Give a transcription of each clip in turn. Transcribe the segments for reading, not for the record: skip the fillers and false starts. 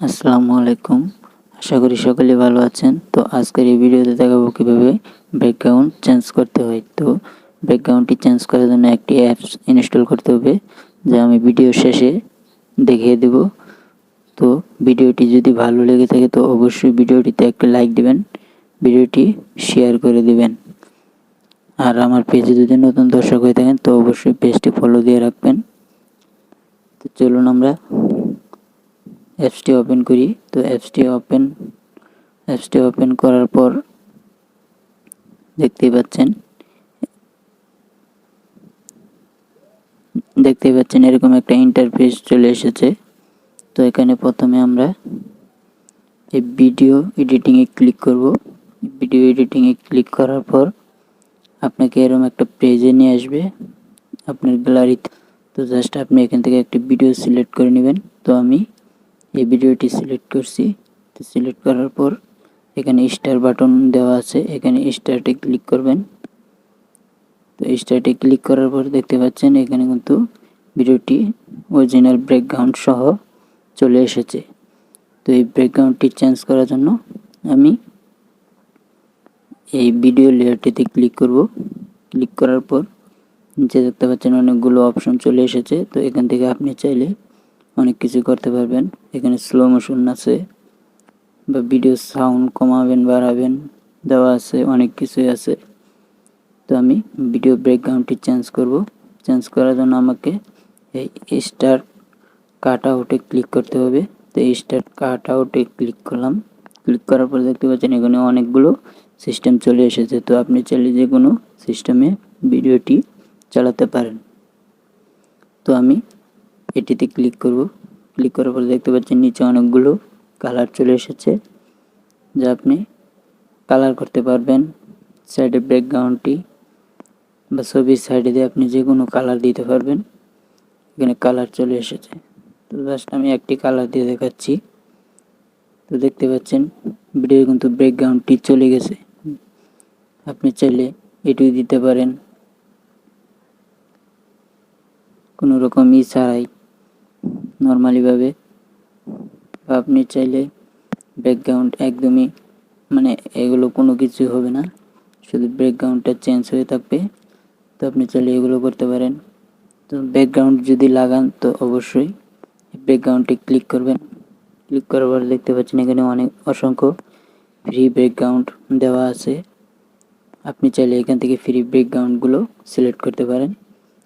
আসসালামু আলাইকুম। আশা করি সকলে ভালো আছেন। তো আজকের এই ভিডিওতে দেখাবো কিভাবে ব্যাকগ্রাউন্ড চেঞ্জ করতে হয়। তো ব্যাকগ্রাউন্ডটি চেঞ্জ করার জন্য একটি অ্যাপস ইনস্টল করতে হবে, যা আমি ভিডিও শেষে দেখিয়ে দেব। তো ভিডিওটি যদি ভালো লেগে থাকে তো অবশ্যই ভিডিওটিতে একটা লাইক দিবেন, ভিডিওটি শেয়ার করে দিবেন। আর আমার পেজে যদি নতুন দর্শক হয়ে থাকেন তো অবশ্যই পেজটি ফলো দিয়ে রাখবেন। তো চলুন আমরা অ্যাপসটি ওপেন করি। তো অ্যাপসটি ওপেন করার পর দেখতেই পাচ্ছেন এরকম একটা ইন্টারফেস চলে এসেছে। তো এখানে প্রথমে আমরা এই ভিডিও এডিটিংয়ে ক্লিক করব। ভিডিও এডিটিংয়ে ক্লিক করার পর আপনাকে এরকম একটা পেজে নিয়ে আসবে আপনার গ্যালারিতে। তো জাস্ট আপনি এখান থেকে একটি ভিডিও সিলেক্ট করে নেবেন। তো আমি এই ভিডিওটি সিলেক্ট করছি। তো সিলেক্ট করার পর এখানে স্টার বাটন দেওয়া আছে, এখানে স্টারটে ক্লিক করবেন। তো স্টারটে ক্লিক করার পর দেখতে পাচ্ছেন এখানে কিন্তু ভিডিওটি অরিজিনাল ব্যাকগ্রাউন্ড সহ চলে এসেছে। তো এই ব্যাকগ্রাউন্ডটি চেঞ্জ করার জন্য আমি এই ভিডিও লেয়ারটিতে ক্লিক করব। ক্লিক করার পর নিচে দেখতে পাচ্ছেন অনেকগুলো অপশন চলে এসেছে। তো এখান থেকে আপনি চাইলে অনেক কিছু করতে পারবেন। এখানে স্লো মোশন আছে বা ভিডিও সাউন্ড কমাবেন বাড়াবেন দেওয়া আছে, অনেক কিছুই আছে। তো আমি ভিডিও ব্যাকগ্রাউন্ডটি চেঞ্জ করব। চেঞ্জ করার জন্য আমাকে এই স্টার কাট আউটে ক্লিক করতে হবে। তো এই স্টার কাট আউটে ক্লিক করলাম। ক্লিক করার পর দেখতে পাচ্ছেন এখানে অনেকগুলো সিস্টেম চলে এসেছে। তো আপনি চাইলে যে কোনো সিস্টেমে ভিডিওটি চালাতে পারেন। তো আমি এটিতে ক্লিক করব। ক্লিক করার পর দেখতে পাচ্ছেন নিচে অনেকগুলো কালার চলে এসেছে, যা আপনি কালার করতে পারবেন। সাইডে ব্যাকগ্রাউন্ডটি বা ছবির সাইডে দিয়ে আপনি যে কোনো কালার দিতে পারবেন। এখানে কালার চলে এসেছে। তো জাস্ট আমি একটি কালার দিয়ে দেখাচ্ছি। তো দেখতে পাচ্ছেন ভিডিও কিন্তু ব্যাকগ্রাউন্ডটি চলে গেছে। আপনি চাইলে এটুই দিতে পারেন কোনো রকম ছাড়াই নর্মালিভাবে। আপনি চাইলে ব্যাকগ্রাউন্ড একদমই এগুলো কোনো কিছু হবে না, শুধু ব্যাকগ্রাউন্ডটা চেঞ্জ হয়ে থাকবে। তো আপনি চাইলে এগুলো করতে পারেন। তো ব্যাকগ্রাউন্ড যদি লাগান তো অবশ্যই ব্যাকগ্রাউন্ডে ক্লিক করবেন। ক্লিক করার পর দেখতে পাচ্ছেন এখানে অসংখ্য ফ্রি ব্যাকগ্রাউন্ড দেওয়া আছে। আপনি চাইলে এখান থেকে ফ্রি ব্যাকগ্রাউন্ডগুলো সিলেক্ট করতে পারেন।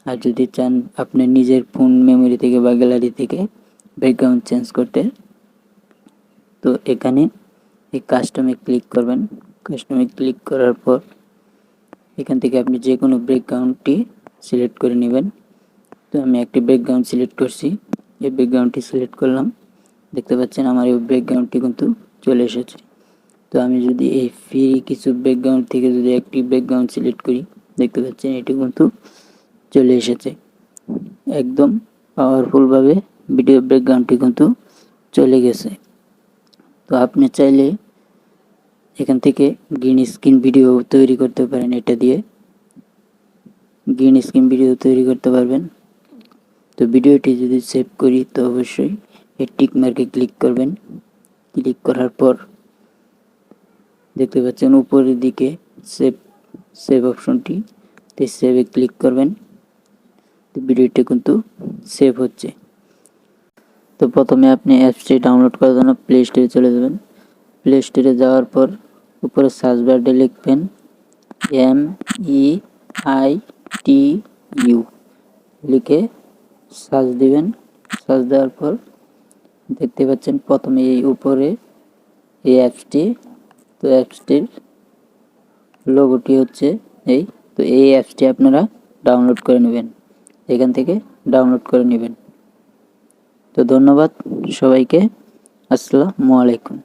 আর যদি চান আপনি নিজের ফোন মেমোরি থেকে বা গ্যালারি থেকে ব্যাকগ্রাউন্ড চেঞ্জ করতে, তো এখানে এই কাস্টমে ক্লিক করবেন। কাস্টমে ক্লিক করার পর এখান থেকে আপনি যে কোনো ব্যাকগ্রাউন্ডটি সিলেক্ট করে নেবেন। তো আমি একটি ব্যাকগ্রাউন্ড সিলেক্ট করছি, এই ব্যাকগ্রাউন্ডটি সিলেক্ট করলাম। দেখতে পাচ্ছেন আমার এই ব্যাকগ্রাউন্ডটি কিন্তু চলে এসেছে। তো আমি যদি এই ফ্রি কিছু ব্যাকগ্রাউন্ড থেকে যদি একটি ব্যাকগ্রাউন্ড সিলেক্ট করি, দেখতে পাচ্ছেন এটি কিন্তু চলে এসেছে। একদম পাওয়ারফুলভাবে ভিডিও ব্যাকগ্রাউন্ডটি কিন্তু চলে গেছে। তো আপনি চাইলে এখান থেকে গ্রিন স্ক্রিন ভিডিও তৈরি করতে পারেন। এটা দিয়ে গ্রিন স্ক্রিন ভিডিও তৈরি করতে পারবেন। তো ভিডিওটি যদি সেভ করি তো অবশ্যই এই টিক মার্কে ক্লিক করবেন। ক্লিক করার পর দেখতে পাচ্ছেন উপরের দিকে সেভ অপশনটি, তো সেভে ক্লিক করবেন। তো ভিডিওটি কিন্তু সেভ হচ্ছে। তো প্রথমে আপনি অ্যাপসটি ডাউনলোড করার জন্য প্লে স্টোরে চলে যাবেন। প্লে স্টোরে যাওয়ার পর উপরে সার্চ বারে লিখবেন MEITU, লিখে সার্চ দিবেন। সার্চ দেওয়ার পর দেখতে পাচ্ছেন প্রথমে এই উপরে এই অ্যাপসটি, তো অ্যাপসটির লোগোটি হচ্ছে এই। তো এই অ্যাপসটি আপনারা ডাউনলোড করে নেবেন, এখান থেকে ডাউনলোড করে নেবেন। তো ধন্যবাদ সবাইকে। আসসালামু আলাইকুম।